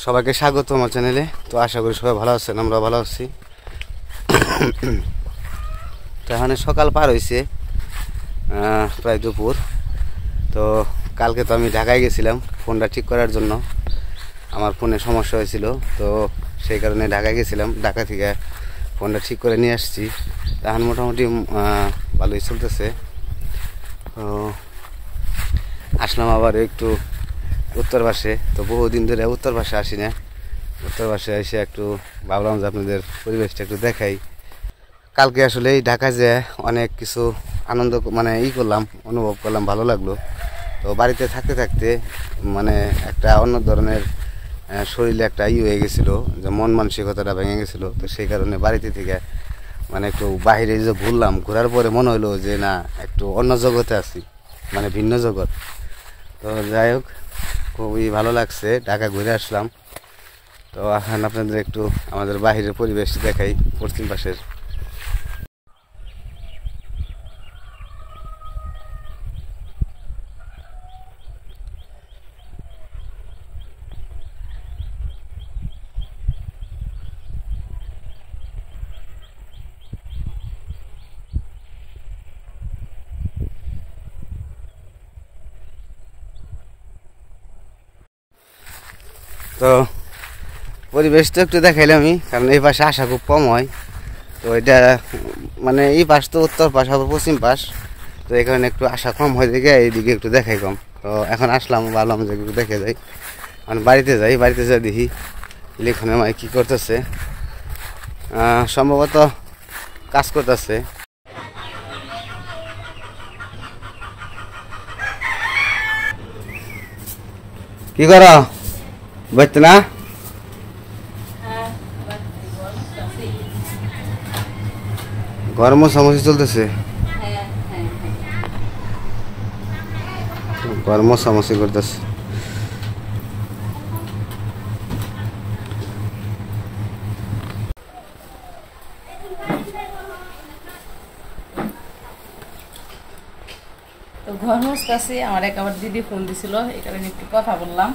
সবাইকে স্বাগত আমার চ্যানেলে। তো আশা করি সবাই ভালো আছেন, আমরা ভালো আছি। তো এখানে সকাল পার হয়েছে, প্রায় দুপুর। তো কালকে তো আমি ঢাকায় গেছিলাম ফোনটা ঠিক করার জন্য। আমার ফোনে সমস্যা হয়েছিল, তো সেই কারণে ঢাকায় গেছিলাম। ঢাকা থেকে ফোনটা ঠিক করে নিয়ে আসছি। এখন মোটামুটি ভালোই চলতেছে। তো আসলাম আবার একটু উত্তর পাশে। তো বহুদিন ধরে উত্তর পাশে আসি না। উত্তর পাশে এসে একটু ভাবলাম যে আপনাদের পরিবেশটা একটু দেখাই। কালকে আসলে এই ঢাকা যে অনেক কিছু আনন্দ করলাম, অনুভব করলাম, ভালো লাগলো। তো বাড়িতে থাকতে থাকতে একটা অন্য ধরনের শরীরে একটা হয়ে গেছিলো, যে মন মানসিকতাটা ভেঙে গেছিলো। তো সেই কারণে বাড়িতে থেকে একটু বাইরে যে ঘুরলাম, ঘোরার পরে মনে হলো যে না, একটু অন্য জগতে আছি, ভিন্ন জগৎ। তো যাই হোক, খুবই ভালো লাগছে, ঢাকা ঘুরে আসলাম। তো এখন আপনাদের একটু আমাদের বাহিরের পরিবেশ দেখাই, পশ্চিম পাশের। তো পরিবেশটা একটু দেখাইলাম আমি, কারণ এই পাশে আসা খুব কম হয়। তো এটা এই পাশ তো উত্তর পাশ, আবার পশ্চিম পাশ। তো এই কারণে একটু আসা কম হয়ে দেখে এইদিকে একটু দেখাই কম। তো এখন আসলাম, ভাবলাম যে একটু দেখে যাই। বাড়িতে যাই, বাড়িতে যাই দেখি লিখনে মাই কী করতেছে। সম্ভবত কাজ করতেছে। কি করো, বুঝতে না? ঘর মোছামুছি চলতেছে, ঘর মোছামুছি করতেছে। তো ঘর মুছতেছি, আমার আবার দিদি ফোন দিছিল, এই কারণে একটু কথা বললাম।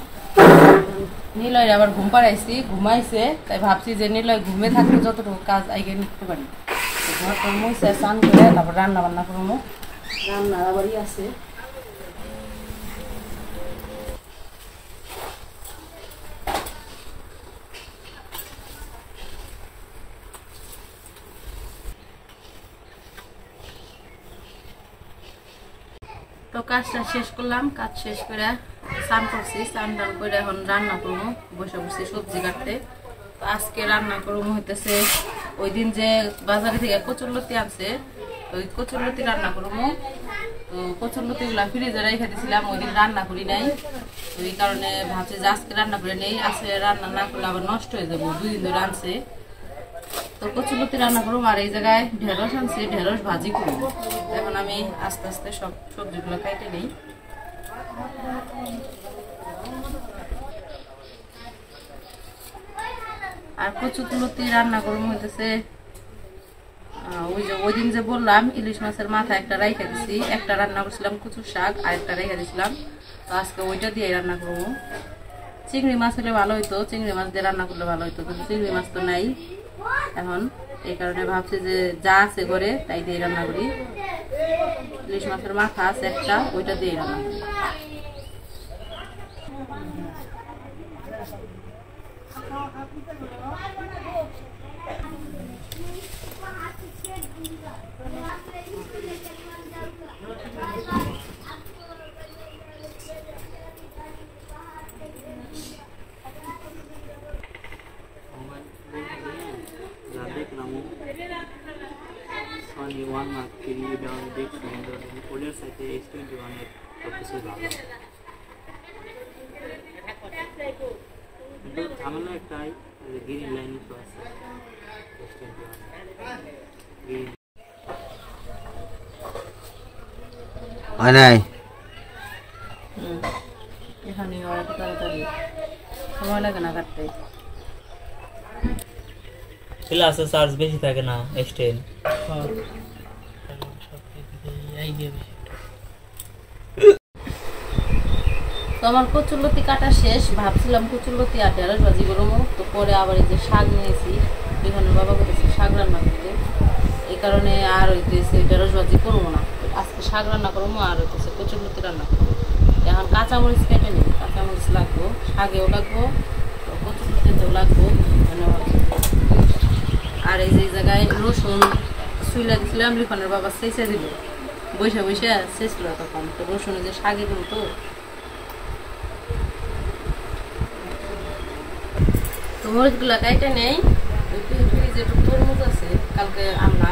নিলয় আবার ঘুম পাড়াইছি, ঘুমাইছে, তাই ভাবছি যে নিলয় ঘুমে থাকলে যতটুকু কাজ আগে নিতে পারি। ঘরটা মুছে স্নান করে তারপর রান্না বান্না করবো। রান্নার আবারই আছে। তো কাজটা শেষ করলাম, কাজ শেষ করে স্নান করছি, স্নান টান করে এখন রান্না করবো, বসে বসে সবজি কাটতে। তো আজকে রান্না করবো হইতেছে, ওই দিন যে বাজারে থেকে কচুরলতি আনছে, ওই কচুরলতি রান্না করবো। তো কচুরলতি গুলা ফ্রিজে রেখে দিয়েছিলাম, ওই দিন রান্না করি নাই। তো এই কারণে ভাবছি যে আজকে রান্না করে নেই, আজকে রান্না না করলে আবার নষ্ট হয়ে যাবো, 2 দিন ধরে আনছে। তো কচুরলতি রান্না করবো, আর এই জায়গায় ঢেঁড়স আনছি, ঢেঁড়স ভাজি করবো। এখন আমি আস্তে আস্তে সব সবজিগুলো কেটে নিই। আর কচুরলতি রান্না করবো হইতেছে, ওই দিন যে বললাম ইলিশ মাছের মাথা একটা রাইখা দিছি, একটা রান্না করছিলাম কচুর শাক, আর একটা রাইখা দিছিলাম। তো আজকে ওইটা দিয়ে রান্না করবো। চিংড়ি মাছ হলে ভালো হইতো, চিংড়ি মাছ দিয়ে রান্না করলে ভালো হইতো, কিন্তু চিংড়ি মাছ তো নাই এখন। এই কারণে ভাবছি যে যা আছে ঘরে তাই দিয়ে রান্না করি। ইলিশ মাছের মাথা আছে একটা, ওইটা দিয়ে রান্না করি। Only 1 mark period down big cylinder and older side S21 এর সবকিছু ভালো। কিন্তু ঝামেলা একটাই, গ্রিন লাইন তো আছে S21 গ্রিন। হয় নাই এখানে তাড়াতাড়ি সময় লাগে না কাটতে। ক্লাসে চার্জ বেশি থাকে না S10। তো আমার কচুরলতি কাটা শেষ, ভাবছিলাম কচুরলতি আর ঢেঁড়স ভাজি করবো, তো পরে আবার এই যে শাক নিয়েছি, এখানে বাবা করেছে শাক রান্না করতে, এই কারণে আর হইতেছে ঢেঁড়স ভাজি করবো না, আজকে শাক রান্না করবো আর হইতেছে কচুরলতি রান্না করবো। এখন কাঁচামরিচ কেটে নিই, কাঁচামরিচ লাগবো, শাকেও লাগবো, কচুরলতিতেও লাগবো, আর এই যে জায়গায় রসুন চুইলা দিছিলাম, রিফানের বাবা চেঁচে দিল, বৈশা বৈশা চেঁচল তখন, তো রসুন যে শাকে দিল, তো মরিচগুলা কাইটে নেই, যেটুকু তরমুজ আছে কালকে আমরা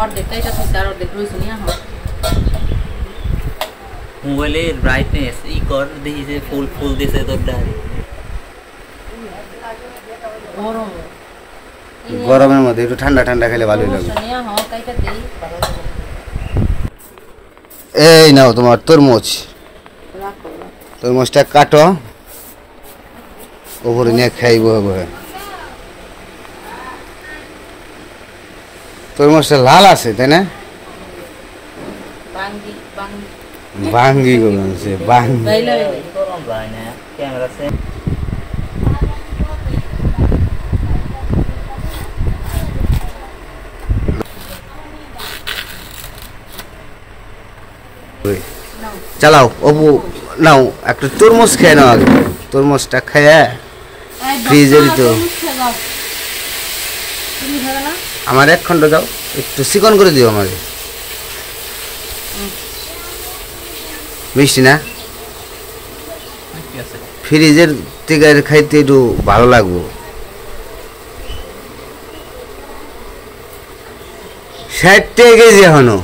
অর্ধেক কাইটা থাকছে আর অর্ধেক রয়েছে নিয়ে হয়। মোবাইলের ব্রাইটনেস ই কর, দেখি যে ফুল ফুল দিছে তোর ডাল। গরম, গরমের মধ্যে একটু ঠান্ডা ঠান্ডা খেলে ভালোই লাগে। নিয়ে হয় কাইটা দেই। এই নাও তোমার তরমুজ, রাখো তরমুজটা কাটো, ওপরে নিয়ে খাই বহে বহে। তরমুজটা লাল আছে তাই না? বাঙ্গি বাঙ্গি বাঙ্গি বলছে, বাঙ্গি। বাইলা গরম ভাই না ক্যামেরা সে চালাও অপু, নাও একটা তরমুজ খেয়ে নাও আগে, তরমুজটা খেয়ে ফ্রিজে দিত। তুমি খাবে না? আমার 1 খন্ড দাও, একটু চিকন করে দিও আমাকে। মিষ্টি না? ঠিক আছে। ফ্রিজের থেকে খাইতে একটু ভালো লাগবো। 60 টাকা কেজি এখনো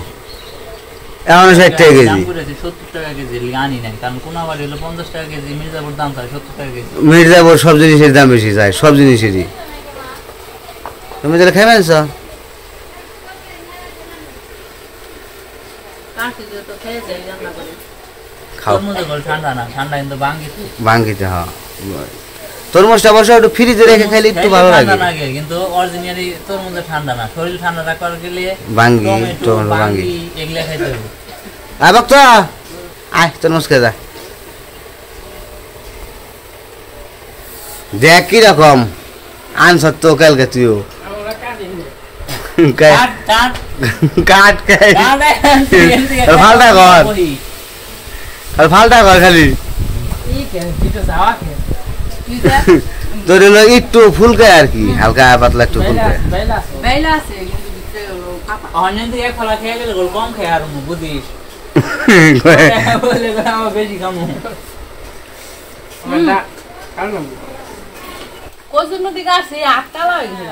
60 টাকা কেজি। দাম করেছে 70 টাকা কেজি, আনি নাই কারণ কোনাবাড়ি হলো 50 টাকা কেজি, মির্জাপুর দাম চাই 70 টাকা কেজি। মির্জাপুর সব জিনিসের দাম বেশি যায়, সব জিনিসেরই। তুমি তাহলে খাই মানছ? কাঠি দিয়ে তো খেয়ে যাই রান্না করে। খাও। তরমুজের গল ঠান্ডা না, ঠান্ডা কিন্তু বাঙ্গিতে। বাঙ্গিতে হ্যাঁ। তরমুজটা অবশ্য একটু ফ্রিজে রেখে খাইলে একটু ভালো ঠান্ডা লাগে। লাগে কিন্তু অরিজিনালি তরমুজে ঠান্ডা না, শরীর ঠান্ডা রাখার গেলে বাঙ্গি, টমেটো, টমেটো, বাঙ্গি। বাঙ্গি এগুলা খাইতে হবে। আয় ভক্ত, আয় তরমুজ খেয়ে যা। দেখ কিরকম আনছ তো কালকে তুইও। কাট কাট কাট খাই, কাট আর ফালটা কর, আর ফালটা কর খালি। তোর হলো একটু ফুলকে আর কি, হালকা পাতলা একটু ফুলকে। বাইলা আছে কিন্তু ভিতরে হলো কাপা। অনেক থেকে এক ফলা খেয়ে গেলে কম খেয়ে আর বুঝিস বলে আমার বেশি খামো। কোন দিকে আছে আটকালা হয়ে গেছে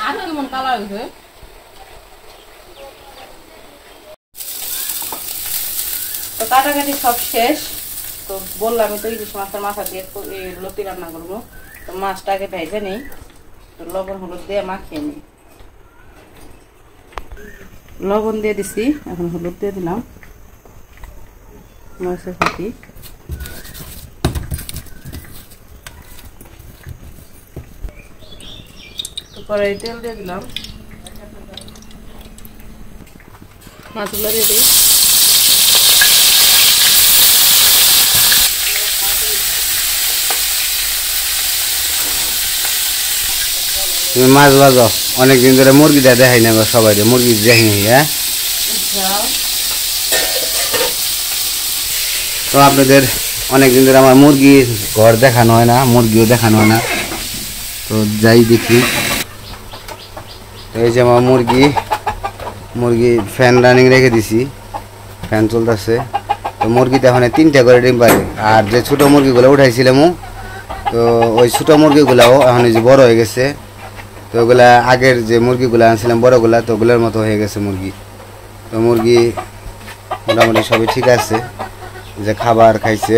আর কেমন কালা হয়েছে। তো কাটাকাটি সব শেষ, তো বললাম তো ইলিশ মাছের মাথা দিয়ে লতি রান্না করবো, তো মাছটাকে ভেজে নিই, তো লবণ হলুদ দিয়ে মাখিয়ে নিই। লবণ দিয়ে দিছি, এখন হলুদ দিয়ে দিলাম, মাছের ফাঁকি তারপরে তেল দিয়ে দিলাম, মাছগুলো দিয়ে দিই। তুমি মাছ ভাজো, অনেকদিন ধরে মুরগিটা দেখাই না সবাই, মুরগি দেখিনি। হ্যাঁ, তো আপনাদের অনেকদিন ধরে আমার মুরগির ঘর দেখানো হয় না, মুরগিও দেখানো হয় না, তো যাই দেখি। এই যে আমার মুরগি ফ্যান রানিং রেখে দিছি, ফ্যান চলতেছে। তো মুরগিটা এখন 3টা করে ডিম পারে, আর যে ছোটো মুরগিগুলো উঠাইছিলাম, তো ওই ছোটো মুরগিগুলাও এখন এই যে বড় হয়ে গেছে। তো ওগুলা আগের যে মুরগিগুলো আনছিলাম বড়গুলা, তো ওগুলোর মতো হয়ে গেছে মুরগি। তো মুরগি মোটামুটি সবই ঠিক আছে, যে খাবার খাইছে।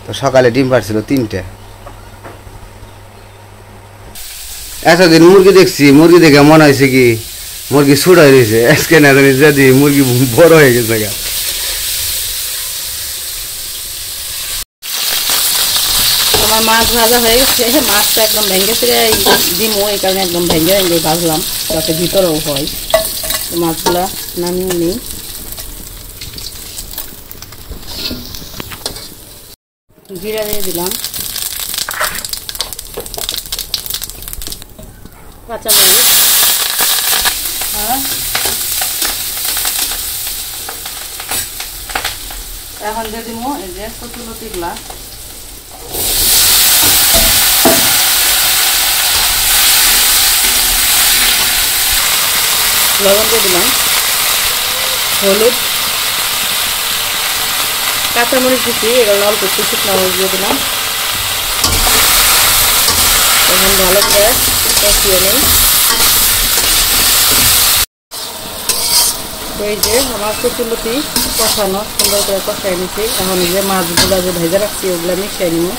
তো সকালে ডিম পারছিল 3টে। এতদিন মুরগি দেখছি, মুরগি দেখে মনে হয়েছে কি মুরগি ছোট হয়ে গেছে, আজকে না জানি যদি মুরগি বড় হয়ে গেছে। আমার মাছ ভাজা হয়ে গেছে, মাছটা একদম ভেঙে ফিরে দিমো, এই কারণে একদম ভেঙে ভেঙে ভাজলাম যাতে ভিতরেও হয়। তো মাছগুলা নামিয়ে নিই। জিরা দিয়ে দিলাম, কাঁচামরিচ, আর এখন দিয়ে দিব এই যে কচুলতিগুলা। লবণ দিয়ে দিলাম, হলুদ, কাঁচামরিচ দিচ্ছি, এগুলো অল্প একটু শুকনো মরিচ দিয়ে দিলাম। এখন ভালো করে কষিয়ে নিই। এই যে আমার কচুলতি কষানো সুন্দর করে কষাই নিচ্ছি। এখন এই যে মাছগুলো যে ভেজে রাখছি ওগুলো মিশিয়ে নিব।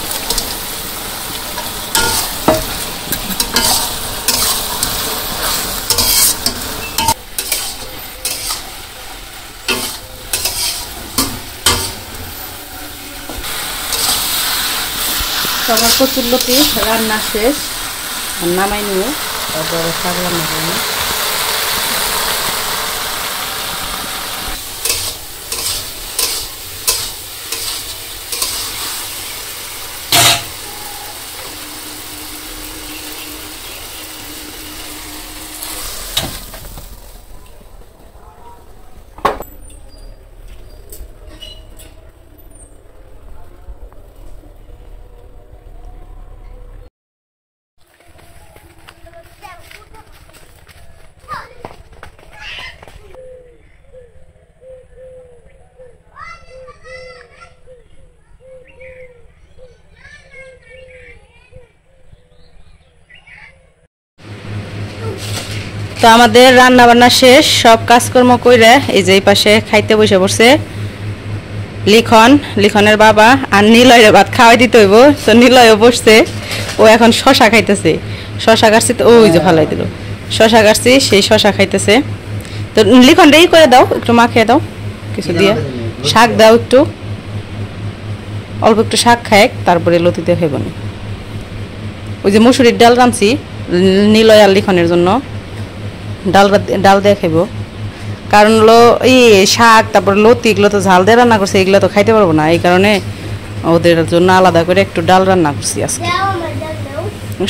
আমার কচুলতি রান্না শেষ, নামাই নিব, তারপরে শাক রান্না করবো। তো আমাদের রান্না বান্না শেষ, সব কাজকর্ম কইরা এই যে এই পাশে খাইতে বসে পড়ছে লিখনের বাবা। আর নিলয়ের ভাত খাওয়াই দিতে হইব, তো নিলয়ও বসছে, ও এখন শশা খাইতেছে। শশা কাটছি, তো ওই যে ফালাই দিল, শশা কাটছি, সেই শশা খাইতেছে। তো লিখনটা ই করে দাও, একটু মাখিয়ে দাও কিছু দিয়ে, শাক দাও একটু, অল্প একটু শাক খায়, তারপরে লতিতে খাইব না। ওই যে মুসুরির ডাল রাঁধছি নিলয় আর লিখনের জন্য, ডাল দিয়ে খাইব। কারণ হলো এই শাক তারপরে লতি এগুলো তো ঝাল দিয়ে রান্না করছে, এগুলো তো খাইতে পারবো না, এই কারণে ওদের জন্য আলাদা করে একটু ডাল রান্না করছি আজকে।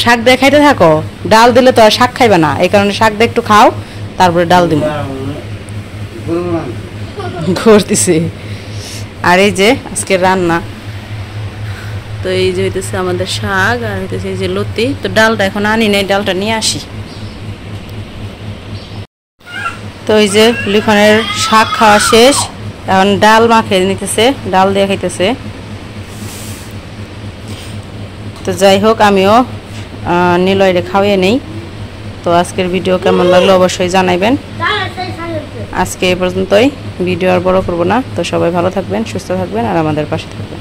শাক দিয়ে খাইতে থাকো, ডাল দিলে তো আর শাক খাইবে না, এই কারণে শাক দিয়ে একটু খাও, তারপরে ডাল দিব করতেছি। আর এই যে আজকে রান্না, তো এই যে হইতেছে আমাদের শাক, আর হইতেছে এই যে লতি। তো ডালটা এখন আনি নাই, ডালটা নিয়ে আসি। তো এই যে লিখনের শাক খাওয়া শেষ, এখন ডাল মাখিয়ে নিতেছে, ডাল দিয়ে খাইতেছে। তো যাই হোক, আমিও নিলয়রে খাওয়াই নেই। তো আজকের ভিডিও কেমন লাগলো অবশ্যই জানাইবেন। আজকে এই পর্যন্তই, ভিডিও আর বড় করব না। তো সবাই ভালো থাকবেন, সুস্থ থাকবেন, আর আমাদের পাশে থাকবেন।